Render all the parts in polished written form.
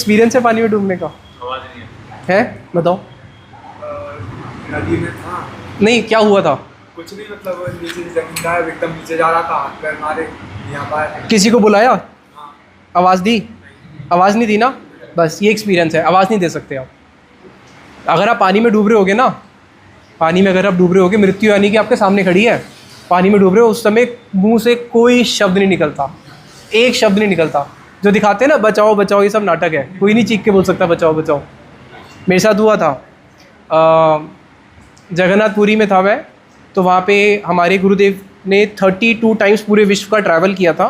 Experience है पानी में डूबने का? आवाज़ नहीं है। बताओ। नदी में था। नहीं, क्या हुआ था? कुछ नहीं, मतलब नीचे जमीन था, एकदम नीचे जा रहा था, हाथ पैर मारे, यहाँ पर किसी को बुलाया? हाँ। आवाज़ दी? आवाज़ नहीं दी ना, बस ये एक्सपीरियंस है, आवाज़ नहीं दे सकते आप। अगर आप पानी में डूब रहे होगे ना, पानी में अगर आप डूब रहे होगे, मृत्यु यानी कि आपके सामने खड़ी है, पानी में डूब रहे हो, उस समय मुंह से कोई शब्द नहीं निकलता, एक शब्द नहीं निकलता। जो दिखाते हैं ना बचाओ बचाओ, ये सब नाटक है, कोई नहीं चीख के बोल सकता बचाओ बचाओ। मेरे साथ हुआ था, जगन्नाथपुरी में था मैं, तो वहाँ पे हमारे गुरुदेव ने 32 टाइम्स पूरे विश्व का ट्रैवल किया था।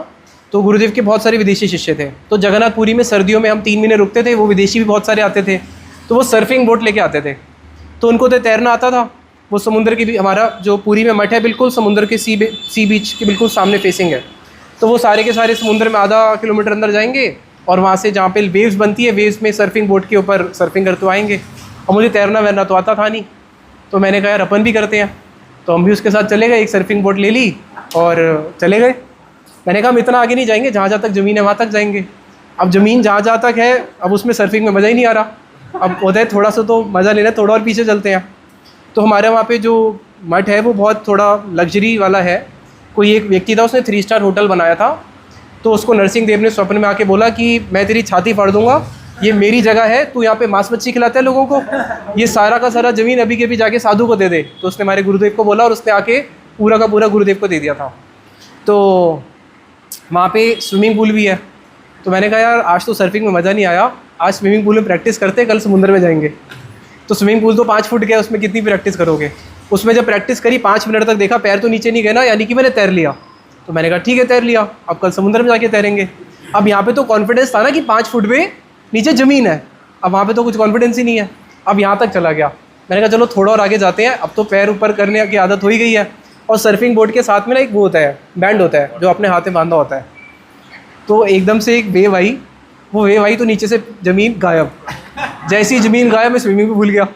तो गुरुदेव के बहुत सारे विदेशी शिष्य थे, तो जगन्नाथपुरी में सर्दियों में हम 3 महीने रुकते थे, वो विदेशी भी बहुत सारे आते थे, तो वो सर्फिंग बोट लेके आते थे। तो उनको तो तैरना आता था, वो समुद्र की भी, हमारा जो पुरी में मठ है बिल्कुल समुद्र के सी बीच के बिल्कुल सामने फेसिंग है, तो वो सारे के सारे समुद्र में आधा किलोमीटर अंदर जाएंगे और वहाँ से जहाँ पे वेव्स बनती है, वेव्स में सर्फिंग बोट के ऊपर सर्फिंग करते आएंगे। और मुझे तैरना वैरना तो आता था नहीं, तो मैंने कहा यार अपन भी करते हैं, तो हम भी उसके साथ चले गए, एक सर्फिंग बोट ले ली और चले गए। मैंने कहा हम इतना आगे नहीं जाएंगे, जहाँ जहाँ तक ज़मीन है वहाँ तक जाएंगे। अब ज़मीन जहाँ जहाँ तक है, अब उसमें सर्फिंग में मज़ा ही नहीं आ रहा। अब होता है थोड़ा सा तो मज़ा लेना, थोड़ा और पीछे चलते हैं। तो हमारे वहाँ पे जो मठ है वो बहुत थोड़ा लग्जरी वाला है। कोई एक व्यक्ति था, उसने 3 स्टार होटल बनाया था, तो उसको नरसिंह देव ने स्वप्न में आके बोला कि मैं तेरी छाती फाड़ दूंगा, ये मेरी जगह है, तू यहाँ पे मांस मच्छी खिलाता है लोगों को, ये सारा का सारा ज़मीन अभी के अभी जाके साधु को दे दे। तो उसने हमारे गुरुदेव को बोला और उसने आके पूरा का पूरा गुरुदेव को दे दिया था। तो वहाँ पे स्विमिंग पूल भी है, तो मैंने कहा यार आज तो सर्फिंग में मज़ा नहीं आया, आज स्विमिंग पूल में प्रैक्टिस करते, कल समुद्र में जाएंगे। तो स्विमिंग पूल तो 5 फुट गया, उसमें कितनी प्रैक्टिस करोगे। उसमें जब प्रैक्टिस करी 5 मिनट तक देखा पैर तो नीचे नहीं गए ना, यानी कि मैंने तैर लिया। तो मैंने कहा ठीक है तैर लिया, अब कल समुद्र में जाके तैरेंगे। अब यहाँ पे तो कॉन्फिडेंस था ना कि 5 फुट में नीचे ज़मीन है, अब वहाँ पे तो कुछ कॉन्फिडेंस ही नहीं है। अब यहाँ तक चला गया, मैंने कहा चलो थोड़ा और आगे जाते हैं, अब तो पैर ऊपर करने की आदत हो ही गई है। और सर्फिंग बोर्ड के साथ में ना एक वो होता है, बैंड होता है जो अपने हाथ में बांधा होता है। तो एकदम से एक वेव आई, वो वेव आई तो नीचे से ज़मीन गायब। जैसी ज़मीन गायब, मैं स्विमिंग भी भूल गया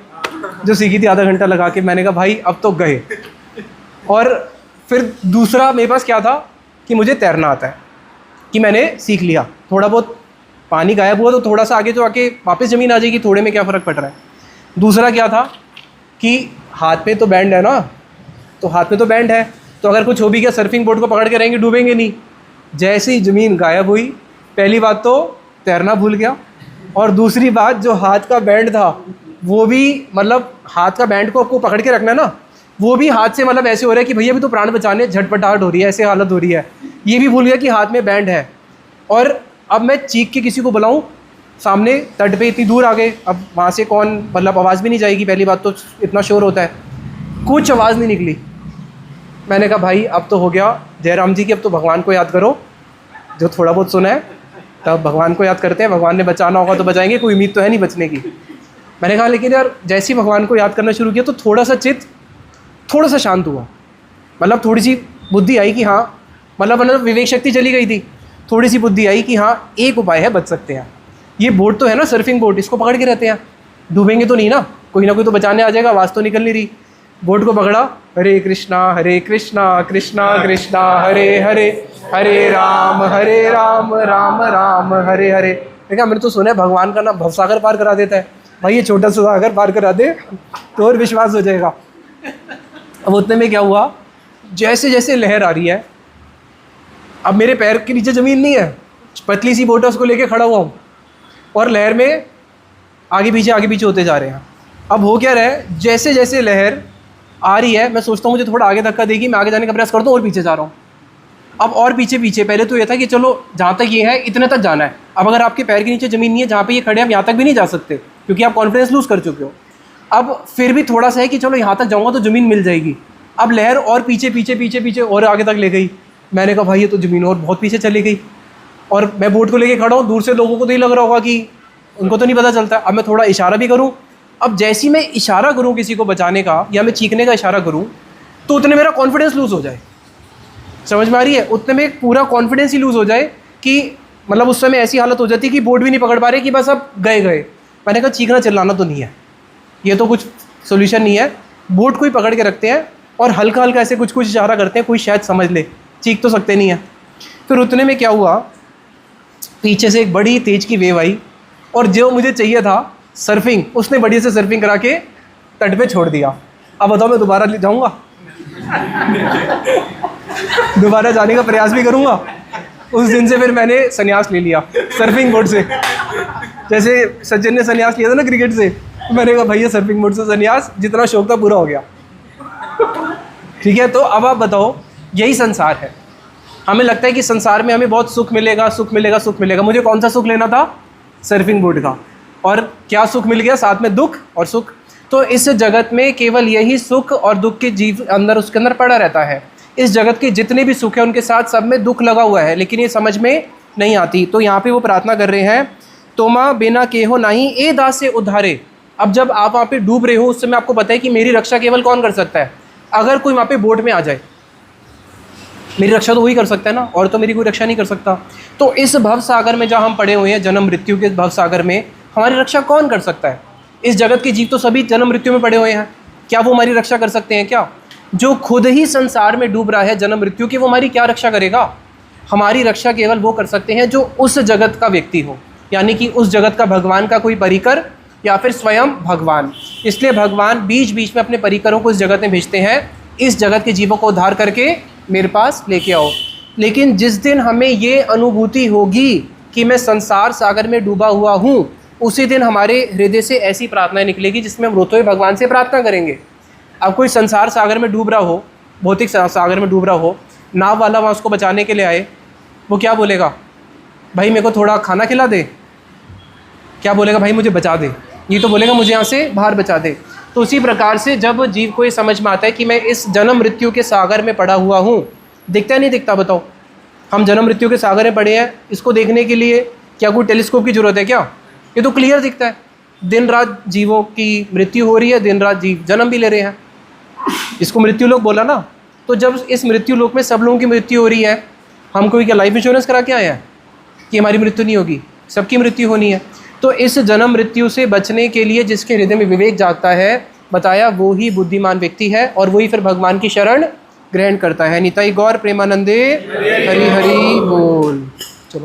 जो सीखी थी आधा घंटा लगा के। मैंने कहा भाई अब तो गए। और फिर दूसरा मेरे पास क्या था कि मुझे तैरना आता है, कि मैंने सीख लिया थोड़ा बहुत, पानी गायब हुआ तो थोड़ा सा आगे जो आके वापस ज़मीन आ जाएगी, थोड़े में क्या फ़र्क पड़ रहा है। दूसरा क्या था कि हाथ में तो बैंड है ना, तो हाथ में तो बैंड है, तो अगर कुछ हो भी गया सर्फिंग बोर्ड को पकड़ के रहेंगे, डूबेंगे नहीं। जैसे ही ज़मीन गायब हुई, पहली बात तो तैरना भूल गया, और दूसरी बात जो हाथ का बैंड था वो भी, मतलब हाथ का बैंड को आपको पकड़ के रखना है ना, वो भी हाथ से मतलब ऐसे हो रहा है कि भैया अभी तो प्राण बचाने, झटपटाहट हो रही है, ऐसे हालत हो रही है। ये भी भूल गया कि हाथ में बैंड है। और अब मैं चीख के किसी को बुलाऊं, सामने तट पे इतनी दूर आ गए, अब वहाँ से कौन, मतलब आवाज़ भी नहीं जाएगी, पहली बात तो इतना शोर होता है, कुछ आवाज़ नहीं निकली। मैंने कहा भाई अब तो हो गया जयराम जी की, अब तो भगवान को याद करो, जो थोड़ा बहुत सुना है तब भगवान को याद करते हैं, भगवान ने बचाना होगा तो बचाएंगे, कोई उम्मीद तो है नहीं बचने की। मैंने कहा लेकिन यार जैसे ही भगवान को याद करना शुरू किया तो थोड़ा सा चित्त थोड़ा सा शांत हुआ, मतलब थोड़ी सी बुद्धि आई कि हाँ, मतलब विवेक शक्ति चली गई थी, थोड़ी सी बुद्धि आई कि हाँ एक उपाय है, बच सकते हैं। ये बोट तो है ना सर्फिंग बोट, इसको पकड़ के रहते हैं, डूबेंगे तो नहीं ना, कोई ना कोई तो बचाने आ जाएगा, आवाज़ तो निकल नहीं रही। बोट को पकड़ा, हरे कृष्णा कृष्णा कृष्णा हरे हरे, हरे राम राम राम हरे हरे। देखा, मैंने तो सुना है भगवान का नाम भवसागर पार करा देता है। भाई ये छोटा सा सागर पार करा दे तो और विश्वास हो जाएगा। अब उतने में क्या हुआ, जैसे जैसे लहर आ रही है, अब मेरे पैर के नीचे ज़मीन नहीं है, पतली सी बोट है, उसको लेके खड़ा हुआ हूँ और लहर में आगे पीछे होते जा रहे हैं। अब हो क्या रहा है, जैसे जैसे लहर आ रही है मैं सोचता हूँ मुझे थोड़ा आगे धक्का देगी, मैं आगे जाने का प्रयास करता हूँ और पीछे जा रहा हूँ। अब और पीछे पहले तो ये था कि चलो जहाँ तक ये है इतने तक जाना है। अब अगर आपके पैर के नीचे ज़मीन नहीं है, जहाँ पे ये खड़े हैं, आप यहाँ तक भी नहीं जा सकते क्योंकि आप कॉन्फिडेंस लूज़ कर चुके हो। अब फिर भी थोड़ा सा है कि चलो यहाँ तक जाऊँगा तो ज़मीन मिल जाएगी। अब लहर और पीछे और आगे तक ले गई। मैंने कहा भाई ये तो ज़मीन और बहुत पीछे चली गई, और मैं बोट को लेके खड़ा हूँ, दूर से लोगों को तो ही लग रहा होगा कि उनको तो नहीं पता चलता। अब मैं थोड़ा इशारा भी करूँ, अब जैसी मैं इशारा करूँ किसी को बचाने का या मैं चीखने का इशारा करूँ तो उतने मेरा कॉन्फिडेंस लूज़ हो जाए, समझ में आ रही है, उतने में पूरा कॉन्फिडेंस ही लूज़ हो जाए कि मतलब उस समय ऐसी हालत हो जाती है कि बोट भी नहीं पकड़ पा रहे कि बस अब गए। मैंने कहा चीखना चिल्लाना तो नहीं है, ये तो कुछ सोल्यूशन नहीं है। बोट को ही पकड़ के रखते हैं और हल्का हल्का ऐसे कुछ इशारा करते हैं, कोई शायद समझ ले, चीख तो सकते नहीं है। फिर उतने में क्या हुआ, पीछे से एक बड़ी तेज की वेव आई और जो मुझे चाहिए था सर्फिंग, उसने बढ़िया से सर्फिंग करा के तट पे छोड़ दिया। अब बताओ मैं दोबारा जाऊँगा? दोबारा जाने का प्रयास भी करूँगा? उस दिन से फिर मैंने संन्यास ले लिया सर्फिंग बोर्ड से। जैसे सचिन ने संन्यास लिया था ना क्रिकेट से, मैंने कहा भैया सर्फिंग बोर्ड से संन्यास, जितना शौक था पूरा हो गया। ठीक है, तो अब आप बताओ, यही संसार है। हमें लगता है कि संसार में हमें बहुत सुख मिलेगा, सुख मिलेगा, सुख मिलेगा। मुझे कौन सा सुख लेना था? सर्फिंग बोर्ड का। और क्या सुख मिल गया? साथ में दुख और सुख। तो इस जगत में केवल यही सुख और दुख के जीव अंदर, उसके अंदर पड़ा रहता है। इस जगत के जितने भी सुख है उनके साथ सब में दुख लगा हुआ है, लेकिन ये समझ में नहीं आती। तो यहाँ पे वो प्रार्थना कर रहे हैं, तोमा बिना केहो नहीं ए दास से उद्धारे। अब जब आप वहाँ पे डूब रहे हो, उस समय आपको पता है कि मेरी रक्षा केवल कौन कर सकता है? अगर कोई वहाँ पे बोट में आ जाए, मेरी रक्षा तो वही कर सकता है ना, और तो मेरी कोई रक्षा नहीं कर सकता। तो इस भव सागर में जहाँ हम पड़े हुए हैं, जन्म मृत्यु के भव सागर में, हमारी रक्षा कौन कर सकता है? इस जगत के जीव तो सभी जन्म मृत्यु में पड़े हुए हैं, क्या वो हमारी रक्षा कर सकते हैं क्या? जो खुद ही संसार में डूब रहा है जन्म मृत्यु की, वो हमारी क्या रक्षा करेगा? हमारी रक्षा केवल वो कर सकते हैं जो उस जगत का व्यक्ति हो, यानी कि उस जगत का भगवान का कोई परिकर या फिर स्वयं भगवान। इसलिए भगवान बीच बीच में अपने परिकरों को इस जगत में भेजते हैं, इस जगत के जीवों को उद्धार करके मेरे पास लेके आओ। लेकिन जिस दिन हमें ये अनुभूति होगी कि मैं संसार सागर में डूबा हुआ हूँ, उसी दिन हमारे हृदय से ऐसी प्रार्थना निकलेगी जिसमें हम रोते हुए भगवान से प्रार्थना करेंगे। अब कोई संसार सागर में डूब रहा हो, भौतिक सागर में डूब रहा हो, नाव वाला वहाँ उसको बचाने के लिए आए, वो क्या बोलेगा? भाई मेरे को थोड़ा खाना खिला दे। क्या बोलेगा? भाई मुझे बचा दे। ये तो बोलेगा मुझे यहाँ से बाहर बचा दे। तो उसी प्रकार से जब जीव को ये समझ में आता है कि मैं इस जन्म मृत्यु के सागर में पड़ा हुआ हूँ, दिखता है नहीं दिखता? बताओ, हम जन्म मृत्यु के सागर में पड़े हैं, इसको देखने के लिए क्या कोई टेलीस्कोप की जरूरत है क्या? ये तो क्लियर दिखता है। दिन रात जीवों की मृत्यु हो रही है, दिन रात जीव जन्म भी ले रहे हैं। इसको मृत्यु लोक बोला ना। तो जब इस मृत्यु लोक में सब लोगों की मृत्यु हो रही है, हम कोई क्या लाइफ इंश्योरेंस करा के आए हैं कि हमारी मृत्यु नहीं होगी? सबकी मृत्यु होनी है। तो इस जन्म मृत्यु से बचने के लिए जिसके हृदय में विवेक जागता है, बताया वो ही बुद्धिमान व्यक्ति है, और वही फिर भगवान की शरण ग्रहण करता है। निताई गौर प्रेमानंदे हरि हरि बोल।